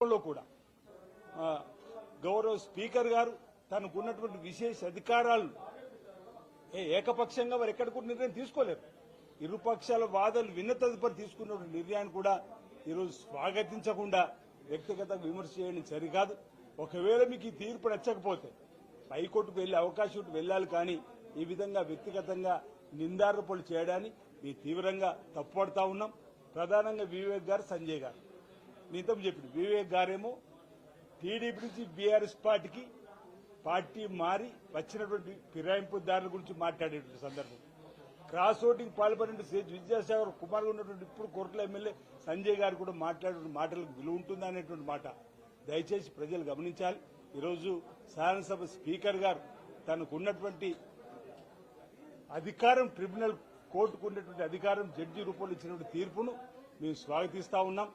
తీర్పులో కూడా గౌరవ స్పీకర్ గారు తనకున్నటువంటి విశేష అధికారాలు ఏకపక్షంగా వారు ఎక్కడ కూడా నిర్ణయం తీసుకోలేరు. ఇరుపక్షాల వాదనలు విన్న తదుపరి తీసుకున్న నిర్ణయాన్ని కూడా ఈరోజు స్వాగతించకుండా వ్యక్తిగతంగా విమర్శ చేయడం సరికాదు. ఒకవేళ మీకు ఈ తీర్పు నచ్చకపోతే హైకోర్టుకు వెళ్లే అవకాశం వెళ్ళాలి, కానీ ఈ విధంగా వ్యక్తిగతంగా నిందారోపణలు చేయడాన్ని మేము తీవ్రంగా తప్పుపడతా ఉన్నాం. ప్రధానంగా వివేక్ గారు, సంజయ్ గారు మీతో చెప్పిన వివేక్ గారేమో టీడీపీ నుంచి బీఆర్ఎస్ పార్టీ మారి వచ్చినటువంటి ఫిరాయింపుదారుల గురించి మాట్లాడేటువంటి సందర్భం, క్రాస్ ఓటింగ్ పాల్పడిన విద్యాసాగర్ కుమార్ ఉన్నటువంటి ఇప్పుడు కోర్టుల ఎమ్మెల్యే సంజయ్ గారు కూడా మాట్లాడే మాటలకు విలువ ఉంటుందా అనేటువంటి మాట దయచేసి ప్రజలు గమనించాలి. ఈరోజు శాసనసభ స్పీకర్ గారు తనకు ఉన్నటువంటి అధికారం, ట్రిబ్యునల్ కోర్టుకు ఉన్నటువంటి అధికారం, జడ్జి రూపంలో ఇచ్చినటువంటి తీర్పును మేము స్వాగతిస్తా ఉన్నాం.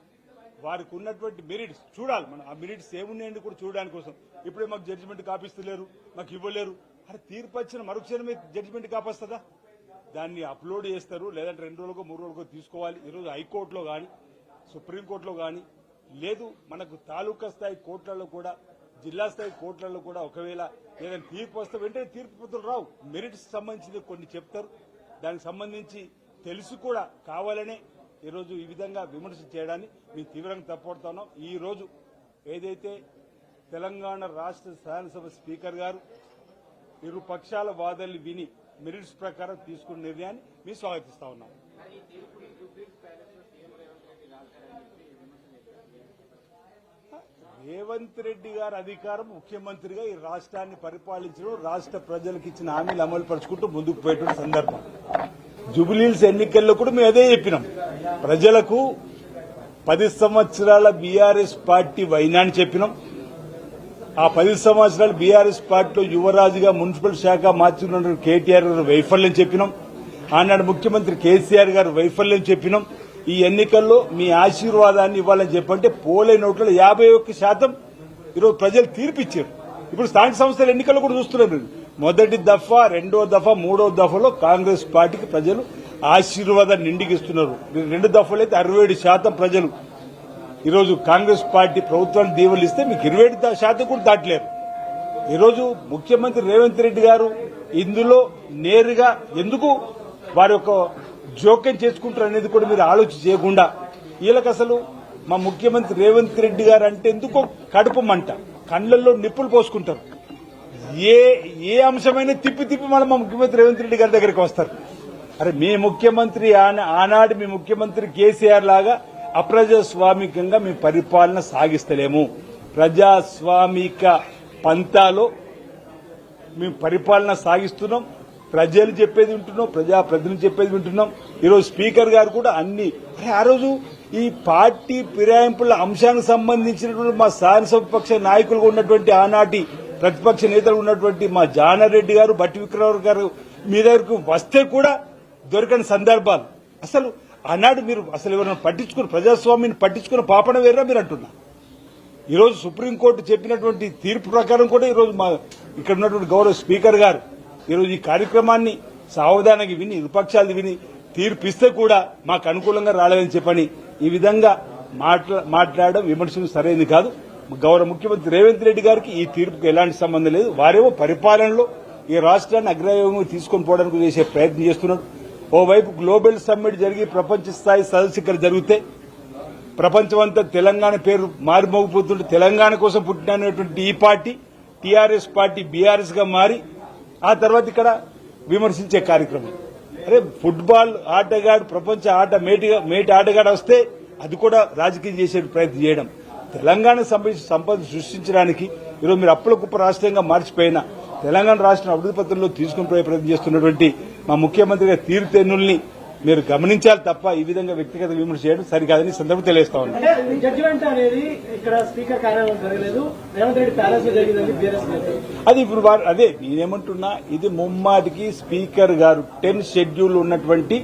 వారికి ఉన్నటువంటి మెరిట్స్ చూడాలి, మనం ఆ మెరిట్స్ ఏమున్నాయండి కూడా చూడడానికి కోసం. ఇప్పుడే మాకు జడ్జిమెంట్ కాపిస్తలేరు, మాకు ఇవ్వలేరు, అరే తీర్పు వచ్చిన మరుక్షణమే జడ్జిమెంట్ కాపస్తుందా? దాన్ని అప్లోడ్ చేస్తారు, లేదంటే 2 రోజులకో 3 రోజులకో తీసుకోవాలి. ఈరోజు హైకోర్టులో కానీ సుప్రీంకోర్టులో కానీ లేదు, మనకు తాలూకా స్థాయి కోర్టులలో కూడా జిల్లా స్థాయి కోర్టులలో కూడా ఒకవేళ ఏదైనా తీర్పు వస్తే వెంటనే తీర్పు పత్రులు రావు. మెరిట్స్ సంబంధించి కొన్ని చెప్తారు, దానికి సంబంధించి తెలిసి కూడా కావాలనే ఈరోజు ఈ విధంగా విమర్శ చేయడాన్ని మేము తీవ్రంగా తప్పుపడుతున్నాం. ఈ రోజు ఏదైతే తెలంగాణ రాష్ట్ర శాసనసభ స్పీకర్ గారు ఇరు పక్షాల వాదనలు విని మెరిట్స్ ప్రకారం తీసుకున్న నిర్ణయాన్ని మేము స్వాగతిస్తా ఉన్నాం. రేవంత్ రెడ్డి గారి అధికారం ముఖ్యమంత్రిగా ఈ రాష్ట్రాన్ని పరిపాలించడం, రాష్ట్ర ప్రజలకు ఇచ్చిన హామీలు అమలు పరుచుకుంటూ ముందుకు పోయేటువంటి సందర్భం. జూబ్లీహిల్స్ ఎన్నికల్లో కూడా మేము అదే చెప్పినాం, ప్రజలకు 10 సంవత్సరాల బీఆర్ఎస్ పార్టీ వైనాన్ని చెప్పినాం. ఆ 10 సంవత్సరాలు బీఆర్ఎస్ పార్టీలో యువరాజుగా మున్సిపల్ శాఖ మార్చుకున్న కేటీఆర్ గారు వైఫల్యం చెప్పినాం. ఆనాడు ముఖ్యమంత్రి కేసీఆర్ గారు వైఫల్యం చెప్పినాం. ఈ ఎన్నికల్లో మీ ఆశీర్వాదాన్ని ఇవ్వాలని చెప్పంటే పోలైన ఓట్లలో 51% ఈరోజు ప్రజలు తీర్పిచ్చారు. ఇప్పుడు స్థానిక సంస్థల ఎన్నికల్లో కూడా చూస్తున్నారు. మొదటి దఫా, 2వ దఫా, 3వ దఫాలో కాంగ్రెస్ పార్టీకి ప్రజలు ఆశీర్వాదాన్ని నిండిగిస్తున్నారు. 2 దఫాలు అయితే 67% ప్రజలు ఈరోజు కాంగ్రెస్ పార్టీ ప్రభుత్వానికి దీవెనలు ఇస్తే మీకు 27% కూడా దాటలేరు. ఈరోజు ముఖ్యమంత్రి రేవంత్ రెడ్డి గారు ఇందులో నేరుగా ఎందుకు వారి యొక్క జోక్యం చేసుకుంటారు అనేది కూడా మీరు ఆలోచన చేయకుండా వీళ్ళకి అసలు మా ముఖ్యమంత్రి రేవంత్ రెడ్డి గారు అంటే ఎందుకో కడుపు మంట, కళ్లల్లో నిప్పులు పోసుకుంటారు. ఏ అంశమైనా తిప్పి మళ్ళీ మా ముఖ్యమంత్రి రేవంత్ రెడ్డి గారి దగ్గరికి వస్తారు. అరే మీ ముఖ్యమంత్రి ఆనాడు మీ ముఖ్యమంత్రి కేసీఆర్ లాగా అప్రజాస్వామికంగా మేము పరిపాలన సాగిస్తలేము. ప్రజాస్వామిక పంతాలో మేము పరిపాలన సాగిస్తున్నాం. ప్రజలు చెప్పేది వింటున్నాం, ప్రజాప్రతినిధులు చెప్పేది వింటున్నాం. ఈరోజు స్పీకర్ గారు కూడా అన్ని ఆ రోజు ఈ పార్టీ ఫిరాయింపుల అంశానికి సంబంధించినటువంటి మా శాసనసభ నాయకులుగా ఉన్నటువంటి ఆనాటి ప్రతిపక్ష నేతలు ఉన్నటువంటి మా జానారెడ్డి గారు, బట్టి విక్రమార్క గారు మీ దగ్గరకు వస్తే కూడా దొరకని సందర్భాలు. అసలు ఆనాడు మీరు అసలు ఎవరైనా పట్టించుకుని ప్రజాస్వామ్యాన్ని పట్టించుకున్న పాపన వేరా మీరు అంటున్నారు. ఈరోజు సుప్రీంకోర్టు చెప్పినటువంటి తీర్పు ప్రకారం కూడా ఈరోజు మా ఇక్కడ ఉన్నటువంటి గౌరవ స్పీకర్ గారు ఈరోజు ఈ కార్యక్రమాన్ని సావధానంగా విని విపక్షాలు విని తీర్పిస్తే కూడా మాకు అనుకూలంగా రాలేదని చెప్పని ఈ విధంగా మాట్లాడడం విమర్శలు సరైనది కాదు. గౌరవ ముఖ్యమంత్రి రేవంత్ రెడ్డి గారికి ఈ తీర్పుకు ఎలాంటి సంబంధం లేదు. వారేమో పరిపాలనలో ఈ రాష్ట్రాన్ని అగ్రయోగంగా తీసుకొని పోవడానికి చేసే ప్రయత్నం చేస్తున్నాడు. ఓవైపు గ్లోబల్ సమ్మిట్ జరిగి ప్రపంచ స్థాయి సదస్సు ఇక్కడ జరిగితే ప్రపంచమంతా తెలంగాణ పేరు మారిమోగిపోతుంటే తెలంగాణ కోసం పుట్టినటువంటి ఈ పార్టీ టీఆర్ఎస్ పార్టీ బీఆర్ఎస్ గా మారి ఆ తర్వాత ఇక్కడ విమర్శించే కార్యక్రమం. అరే ఫుట్బాల్ ఆటగాడు ప్రపంచ మేటి ఆటగాడు వస్తే అది కూడా రాజకీయం చేసే ప్రయత్నం చేయడం, తెలంగాణ సంపద సృష్టించడానికి ఈరోజు మీరు అప్పుల కుప్ప రాష్ట్రంగా మార్చిపోయినా తెలంగాణ రాష్ట్రం అభివృద్ధి పత్రంలో తీసుకుని పోయే ప్రయత్నం చేస్తున్నటువంటి మా ముఖ్యమంత్రి గారి తీరుతెన్నుల్ని మీరు గమనించాలి తప్ప ఈ విధంగా వ్యక్తిగత విమర్శ చేయడం సరికాదని సందర్భం తెలియజేస్తా ఉన్నాను. అది ఇప్పుడు అదే నేనేమంటున్నా, ఇది ముమ్మాటికి స్పీకర్ గారు 10 షెడ్యూల్ ఉన్నటువంటి